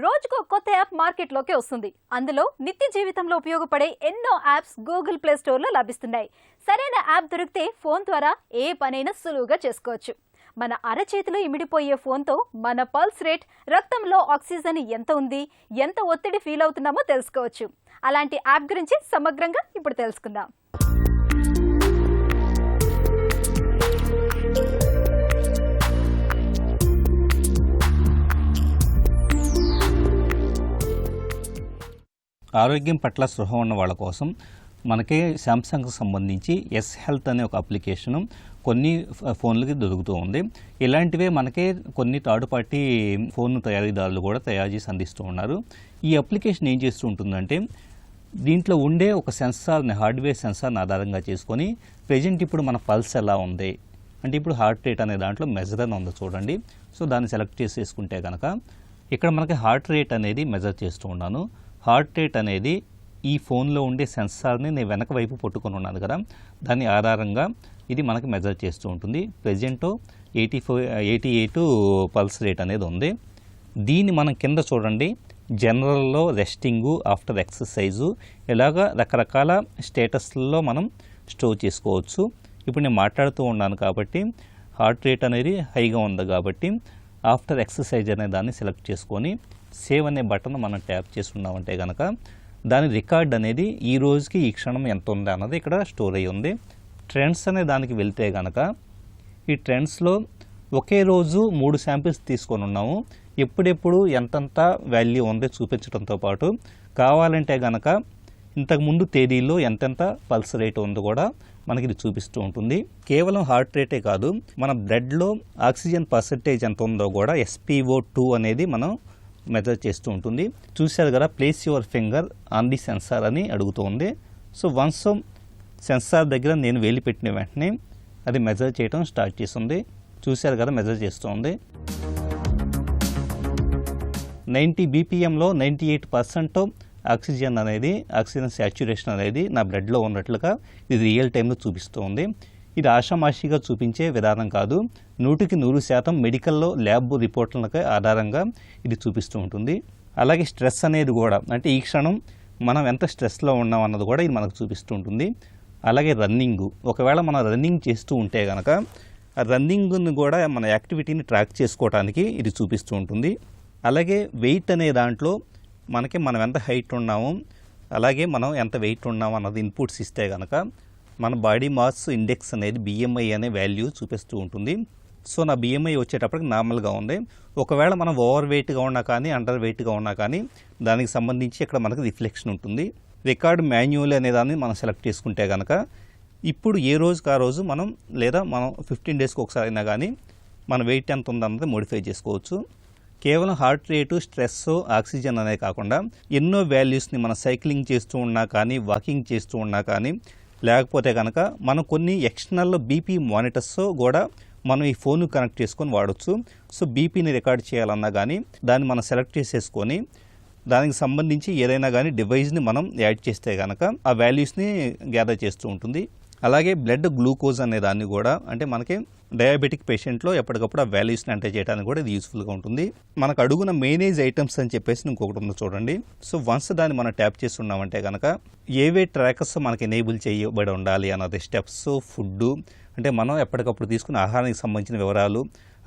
రోజుకు కొత్త యాప్ మార్కెట్లోకి వస్తుంది. అందులో నిత్య జీవితంలో ఉపయోగపడే ఎన్నో యాప్స్ గూగుల్ ప్లే స్టోర్లో లభిస్తున్నాయి. సరైన యాప్ దొరికితే ఫోన్ ద్వారా ఏ పనైనా సులువుగా చేసుకోవచ్చు. మన అరచేతిలో ఇమిడిపోయే ఫోన్తో మన పల్స్ రేట్, రక్తంలో ఆక్సిజన్ ఎంత ఉంది, ఎంత ఒత్తిడి ఫీల్ అవుతున్నామో తెలుసుకోవచ్చు. అలాంటి యాప్ గురించి సమగ్రంగా ఇప్పుడు తెలుసుకుందాం. ఆరోగ్యం పట్ల స్పృహ ఉన్న వాళ్ళ కోసం మనకి శాంసంగ్కి సంబంధించి ఎస్ హెల్త్ అనే ఒక అప్లికేషను కొన్ని ఫోన్లకి దొరుకుతూ ఉంది. ఇలాంటివే మనకి కొన్ని థర్డ్ పార్టీ ఫోన్ తయారీదారులు కూడా తయారు చేసి అందిస్తూ ఉన్నారు. ఈ అప్లికేషన్ ఏం చేస్తూ ఉంటుందంటే, దీంట్లో ఉండే ఒక సెన్సార్ని, హార్డ్వేర్ సెన్సార్ని ఆధారంగా చేసుకొని ప్రెజెంట్ ఇప్పుడు మన పల్స్ ఎలా ఉంది అంటే, ఇప్పుడు హార్ట్ రేట్ అనే దాంట్లో మెజర్ అని ఉంది చూడండి. సో దాన్ని సెలెక్ట్ చేసుకుంటే కనుక ఇక్కడ మనకి హార్ట్ రేట్ అనేది మెజర్ చేస్తూ ఉన్నాను. హార్ట్ రేట్ అనేది ఈ ఫోన్లో ఉండే సెన్సార్ని నేను వెనక వైపు పట్టుకొని ఉన్నాను కదా, దాని ఆధారంగా ఇది మనకి మెజర్ చేస్తూ ఉంటుంది. ప్రెజెంట్ 88 పల్స్ రేట్ అనేది ఉంది. దీన్ని మనం కింద చూడండి, జనరల్లో, రెస్టింగు, ఆఫ్టర్ ఎక్సర్సైజు, ఇలాగా రకరకాల స్టేటస్లలో మనం స్టోర్ చేసుకోవచ్చు. ఇప్పుడు నేను మాట్లాడుతూ ఉన్నాను కాబట్టి హార్ట్ రేట్ అనేది హైగా ఉంది కాబట్టి ఆఫ్టర్ ఎక్సర్సైజ్ అనే దాన్ని సెలెక్ట్ చేసుకొని సేవ్ అనే బటన్ మనం ట్యాప్ చేసుకున్నామంటే కనుక దాని రికార్డ్ అనేది ఈ రోజుకి ఈ క్షణం ఎంత ఉంది అన్నది ఇక్కడ స్టోర్ అయ్యి ఉంది. ట్రెండ్స్ అనే దానికి వెళ్తే కనుక ఈ ట్రెండ్స్లో ఒకే రోజు 3 శాంపిల్స్ తీసుకొని ఉన్నాము. ఎప్పుడెప్పుడు ఎంతంత వాల్యూ ఉందో చూపించడంతో పాటు కావాలంటే కనుక ఇంతకుముందు తేదీల్లో ఎంతెంత పల్స్ రేట్ ఉందో కూడా మనకి ఇది చూపిస్తూ ఉంటుంది. కేవలం హార్ట్ రేటే కాదు, మన బ్లడ్లో ఆక్సిజన్ పర్సెంటేజ్ ఎంత ఉందో కూడా SpO2 అనేది మనం మెజర్ చేస్తూ ఉంటుంది. చూశారు కదా, place your finger on the sensor అని అడుగుతుంది. సో వన్స్ సెన్సార్ దగ్గర నేను వేలి పెట్టిన వెంటనే అది మెజర్ చేయడం స్టార్ట్ చేస్తుంది. చూశారు కదా, మెజర్ చేస్తుంది. 90 BPMలో 98% ఆక్సిజన్ శాచ్యురేషన్ అనేది నా బ్లడ్లో ఉన్నట్లుగా ఇది రియల్ టైంలో చూపిస్తుంది. ఇది ఆషామాషిగా చూపించే విధానం కాదు, 100% మెడికల్లో ల్యాబ్ రిపోర్ట్లకి ఆధారంగా ఇది చూపిస్తూ ఉంటుంది. అలాగే స్ట్రెస్ అనేది కూడా, అంటే ఈ క్షణం మనం ఎంత స్ట్రెస్లో ఉన్నాం అన్నది కూడా ఇది మనకు చూపిస్తూ ఉంటుంది. అలాగే రన్నింగ్, ఒకవేళ మనం రన్నింగ్ చేస్తూ ఉంటే కనుక ఆ రన్నింగ్ని కూడా మన యాక్టివిటీని ట్రాక్ చేసుకోవడానికి ఇది చూపిస్తూ ఉంటుంది. అలాగే వెయిట్ అనే దాంట్లో మనకి మనం ఎంత హైట్ ఉన్నాము, అలాగే మనం ఎంత వెయిట్ ఉన్నాము అన్నది ఇన్పుట్స్ ఇస్తే కనుక మన బాడీ మాస్ ఇండెక్స్ అనేది BMI అనే వాల్యూ చూపిస్తూ ఉంటుంది. సో నా BMI వచ్చేటప్పటికి నార్మల్గా ఉంది. ఒకవేళ మనం ఓవర్ వెయిట్గా ఉన్నా కానీ, అండర్ వెయిట్గా ఉన్నా కానీ దానికి సంబంధించి ఇక్కడ మనకు రిఫ్లెక్షన్ ఉంటుంది. రికార్డ్ మాన్యువల్ అనే దాన్ని మనం సెలెక్ట్ చేసుకుంటే కనుక ఇప్పుడు ఏ రోజుకి ఆ రోజు మనం, లేదా మనం 15 డేస్కి ఒకసారి అయినా కానీ మన వెయిట్ ఎంత ఉందన్నది మోడిఫై చేసుకోవచ్చు. కేవలం హార్ట్ రేటు, స్ట్రెస్, ఆక్సిజన్ అనే కాకుండా ఎన్నో వాల్యూస్ని మనం సైక్లింగ్ చేస్తూ ఉన్నా కానీ, వాకింగ్ చేస్తూ ఉన్నా కానీ, లేకపోతే కనుక మనం కొన్ని ఎక్స్టర్నల్ BP మానిటర్స్ కూడా మనం ఈ ఫోన్ కనెక్ట్ చేసుకొని వాడచ్చు. సో బీపీని రికార్డ్ చేయాలన్నా కానీ దాన్ని మనం సెలెక్ట్ చేసేసుకొని దానికి సంబంధించి ఏదైనా కానీ డివైస్ని మనం యాడ్ చేస్తే కనుక ఆ వాల్యూస్ని గ్యాదర్ చేస్తూ ఉంటుంది. అలాగే బ్లడ్ గ్లూకోజ్ అనే దాన్ని కూడా, అంటే మనకి డయాబెటిక్ పేషెంట్లో ఎప్పటికప్పుడు ఆ వాల్యూస్ని ఎంటర్ చేయడానికి కూడా ఇది యూస్ఫుల్గా ఉంటుంది. మనకు అడుగున మేనేజ్ ఐటమ్స్ అని చెప్పేసి ఇంకొకటి ఉంది చూడండి. సో వన్స్ దాన్ని మనం ట్యాప్ చేస్తున్నామంటే కనుక ఏవే ట్రాకర్స్ మనకి ఎనేబుల్ చేయబడి ఉండాలి అన్నది, స్టెప్స్, ఫుడ్, అంటే మనం ఎప్పటికప్పుడు తీసుకున్న ఆహారానికి సంబంధించిన వివరాలు,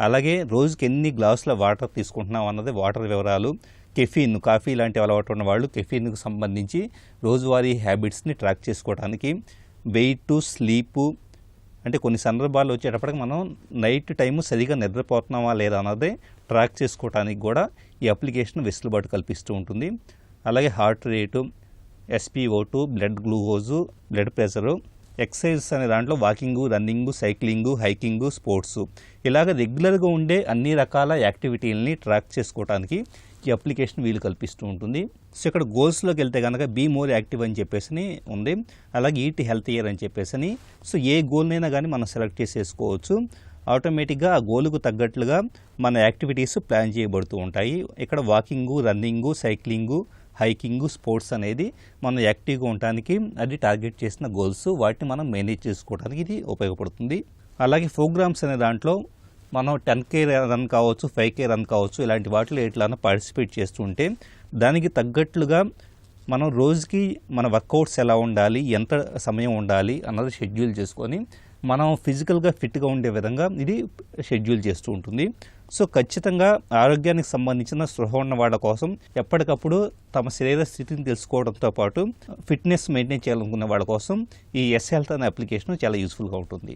అలాగే రోజుకి ఎన్ని గ్లాసుల వాటర్ తీసుకుంటున్నాం అన్నది వాటర్ వివరాలు, కెఫీన్, కాఫీ లాంటి అలవాటు ఉన్న వాళ్ళు కెఫీన్కి సంబంధించి రోజువారీ హ్యాబిట్స్ని ట్రాక్ చేసుకోవడానికి, వెయిట్, స్లీపు, అంటే కొన్ని సందర్భాలు వచ్చేటప్పటికి మనం నైట్ టైము సరిగా నిద్రపోతున్నామా లేదా అన్నది ట్రాక్ చేసుకోవడానికి కూడా ఈ అప్లికేషన్ వెసులుబాటు కల్పిస్తూ ఉంటుంది. అలాగే heart rate, SpO2, blood glucose, blood pressure, exercises అనే దాంట్లో వాకింగు, రన్నింగు, సైక్లింగు, హైకింగు, స్పోర్ట్సు, ఇలాగ రెగ్యులర్గా ఉండే అన్ని రకాల యాక్టివిటీలని ట్రాక్ చేసుకోవడానికి ఈ అప్లికేషన్ వీలు కల్పిస్తూ ఉంటుంది. సో ఇక్కడ గోల్స్లోకి వెళ్తే కనుక బీ మోర్ యాక్టివ్ అని చెప్పేసి ఉంది. అలాగే ఈట్ హెల్తీయర్ అని చెప్పేసి. సో ఏ గోల్నైనా కానీ మనం సెలెక్ట్ చేసేసుకోవచ్చు. ఆటోమేటిక్గా ఆ గోల్కు తగ్గట్లుగా మన యాక్టివిటీస్ ప్లాన్ చేయబడుతూ ఉంటాయి. ఇక్కడ walking, running, cycling, hiking, sports అనేది మనం యాక్టివ్గా ఉండడానికి అది టార్గెట్ చేసిన గోల్స్, వాటిని మనం మేనేజ్ చేసుకోవడానికి ఇది ఉపయోగపడుతుంది. అలాగే ప్రోగ్రామ్స్ అనే దాంట్లో మనం 10K రన్ కావచ్చు, 5K రన్ కావచ్చు, ఇలాంటి వాటిలో ఎట్లా పార్టిసిపేట్ చేస్తుంటే దానికి తగ్గట్లుగా మనం రోజుకి మన వర్కౌట్స్ ఎలా ఉండాలి, ఎంత సమయం ఉండాలి అన్నది షెడ్యూల్ చేసుకొని మనం ఫిజికల్గా ఫిట్గా ఉండే విధంగా ఇది షెడ్యూల్ చేస్తూ ఉంటుంది. సో ఖచ్చితంగా ఆరోగ్యానికి సంబంధించిన స్పృహ ఉన్న వాళ్ళ కోసం ఎప్పటికప్పుడు తమ శరీర స్థితిని తెలుసుకోవడంతో పాటు ఫిట్నెస్ మెయింటైన్ చేయాలనుకున్న వాళ్ళ కోసం ఈ ఎస్ హెల్త్ అనే అప్లికేషన్ చాలా యూస్ఫుల్గా ఉంటుంది.